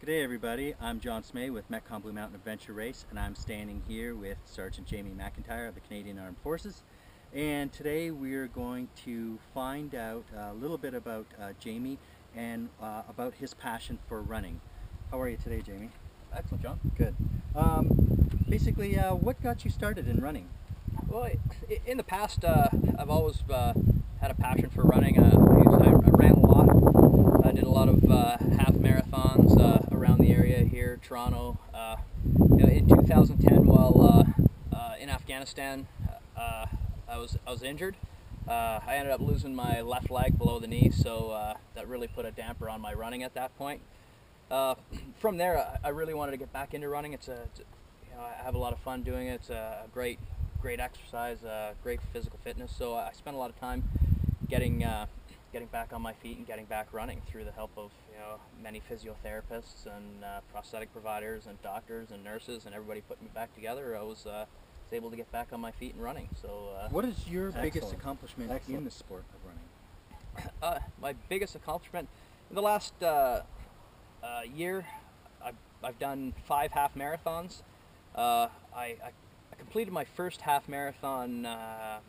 Good day, everybody. I'm John Smay with Metcon Blue Mountain Adventure Race, and I'm standing here with Sergeant Jamie McIntyre of the Canadian Armed Forces. And today we're going to find out a little bit about Jamie and about his passion for running. How are you today, Jamie? Excellent, John. Good. Basically, what got you started in running? Well, in the past, I've always had a passion for running. I ran a lot. I did a lot of half marathons around the area here, Toronto. In 2010, while in Afghanistan, I was injured. I ended up losing my left leg below the knee, so that really put a damper on my running at that point. From there, I really wanted to get back into running. I have a lot of fun doing it. It's a great exercise, great physical fitness. So I spent a lot of time getting back on my feet and getting back running through the help of many physiotherapists and prosthetic providers and doctors and nurses and everybody putting me back together. I was able to get back on my feet and running. So what is your biggest Excellent. accomplishment Excellent. in the sport of running? My biggest accomplishment in the last year, I've done 5 half marathons. I completed my first half marathon a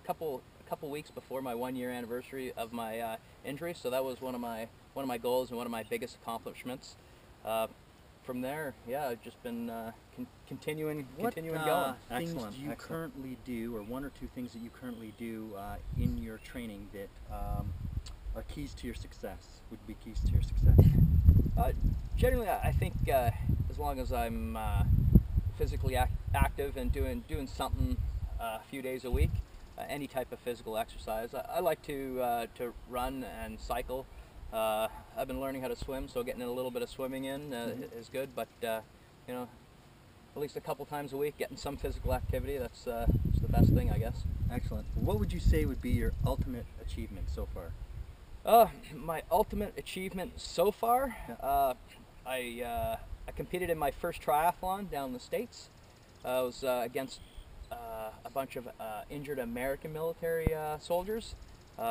couple weeks before my 1-year anniversary of my injury, so that was one of my goals and one of my biggest accomplishments. From there, yeah, I've just been continuing going. Things do you currently do, or 1 or 2 things that you currently do in your training that are keys to your success? Would be keys to your success? Generally, I think as long as I'm physically active and doing something a few days a week, any type of physical exercise. I like to run and cycle. I've been learning how to swim, so getting a little bit of swimming in is good. But at least a couple times a week, getting some physical activity, that's the best thing, I guess. Excellent. What would you say would be your ultimate achievement so far? My ultimate achievement so far, I competed in my first triathlon down in the States. I was against a bunch of injured American military soldiers.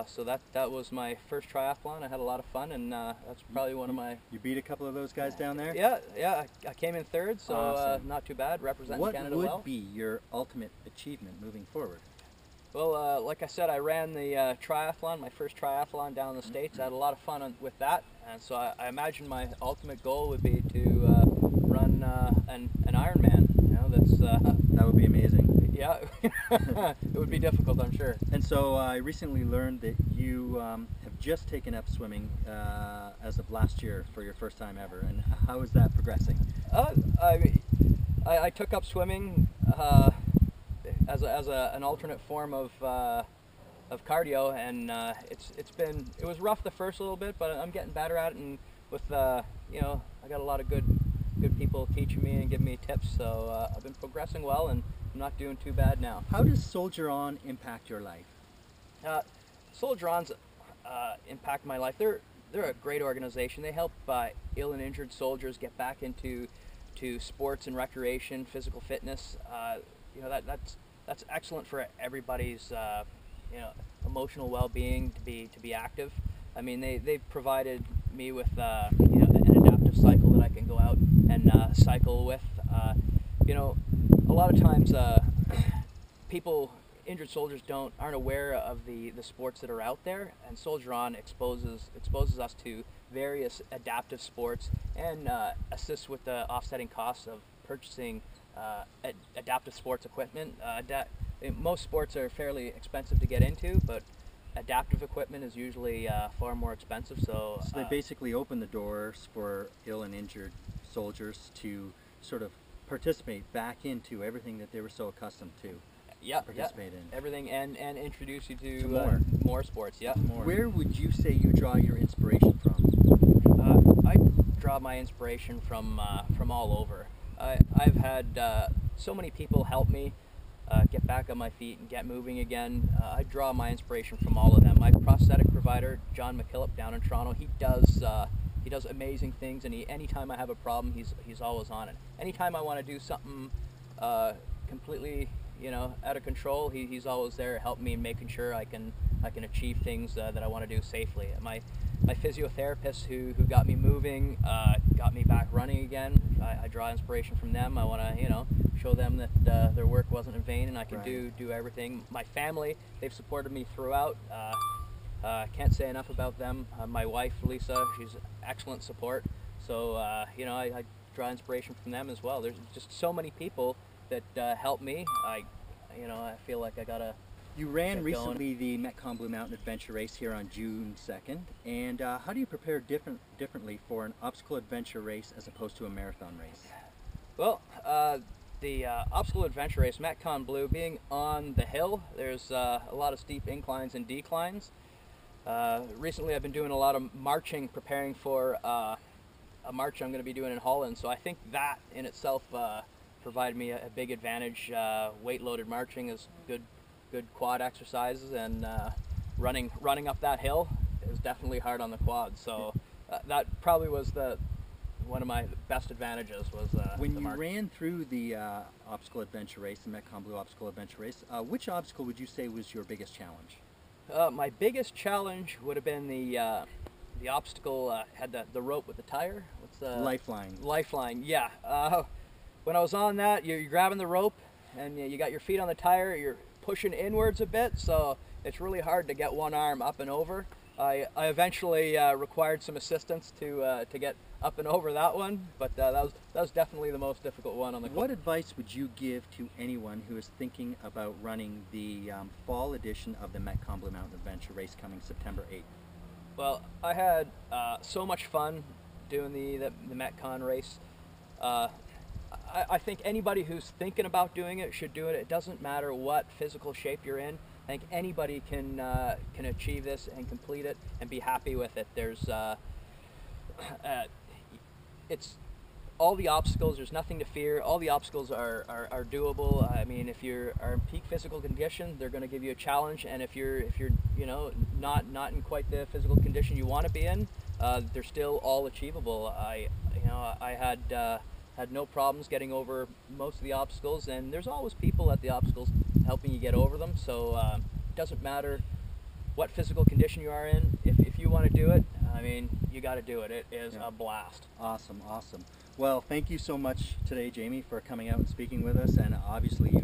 So that was my first triathlon. I had a lot of fun, and that's probably one of my... You beat a couple of those guys down there? Yeah, I came in 3rd, so awesome. not too bad, representing Canada well. What would be your ultimate achievement moving forward? Well, like I said, I ran the triathlon, my first triathlon down in the States. I had a lot of fun with that, and so I imagine my ultimate goal would be to run an Ironman. That would be amazing. Yeah, it would be difficult, I'm sure. And so I recently learned that you have just taken up swimming as of last year for your first time ever. And how is that progressing? I took up swimming as an alternate form of cardio, and it was rough the first little bit, but I'm getting better at it. And with I got a lot of good people teaching me and giving me tips, so I've been progressing well, and I'm not doing too bad now. How does Soldier On impact your life? Soldier On's impact my life. They're a great organization. They help ill and injured soldiers get back into sports and recreation, physical fitness. That's excellent for everybody's emotional well-being to be active. I mean, they've provided me with an adaptive cycle that I can go out and cycle with. A lot of times injured soldiers aren't aware of the sports that are out there, and Soldier On exposes us to various adaptive sports and assists with the offsetting costs of purchasing adaptive sports equipment. Most sports are fairly expensive to get into, but adaptive equipment is usually far more expensive. So they basically open the doors for ill and injured soldiers to sort of participate back into everything that they were so accustomed to. Participate in everything, and introduce you to more sports. Yeah. Where would you say you draw your inspiration from? I draw my inspiration from all over. I've had so many people help me get back on my feet and get moving again. I draw my inspiration from all of them. My prosthetic provider, John down in Toronto, he does amazing things, and anytime I have a problem, he's always on it. Anytime I want to do something completely out of control, he's always there helping me and making sure I can achieve things that I want to do safely. my physiotherapists who got me moving, got me back running again. I draw inspiration from them. I want to, show them that their work wasn't in vain and I can do everything. My family, they've supported me throughout. Can't say enough about them. My wife, Lisa, she's excellent support. So, I draw inspiration from them as well. There's just so many people that help me. I feel like I gotta. You ran recently the Metcon Blue Mountain Adventure Race here on June 2nd, and how do you prepare differently for an obstacle adventure race as opposed to a marathon race? Well, the obstacle adventure race, Metcon Blue, being on the hill, there's a lot of steep inclines and declines. Recently I've been doing a lot of marching, preparing for a march I'm going to be doing in Holland, so I think that in itself provided me a big advantage. Weight-loaded marching is good quad exercises, and running up that hill is definitely hard on the quads. So that probably was one of my best advantages was when you ran through the obstacle adventure race, the Metcon Blue obstacle adventure race. Which obstacle would you say was your biggest challenge? My biggest challenge would have been the obstacle had the rope with the tire. What's the lifeline? Lifeline, yeah. When I was on that, you're grabbing the rope and you got your feet on the tire. You're pushing inwards a bit, so it's really hard to get one arm up and over. I eventually required some assistance to get up and over that one, but that was definitely the most difficult one on the. What advice would you give to anyone who is thinking about running the fall edition of the Metcon Blue Mountain Adventure Race coming September 8th? Well, I had so much fun doing the Metcon race. I think anybody who's thinking about doing it should do it. It doesn't matter what physical shape you're in. I think anybody can achieve this and complete it and be happy with it. There's it's all the obstacles. There's nothing to fear. All the obstacles are doable. I mean, if you're in peak physical condition, they're going to give you a challenge. And if you're not in quite the physical condition you want to be in, they're still all achievable. I had no problems getting over most of the obstacles, and there's always people at the obstacles helping you get over them. So it doesn't matter what physical condition you are in. If you want to do it, I mean, you got to do it. It is a blast. Awesome. Well, thank you so much today, Jamie, for coming out and speaking with us. And obviously, you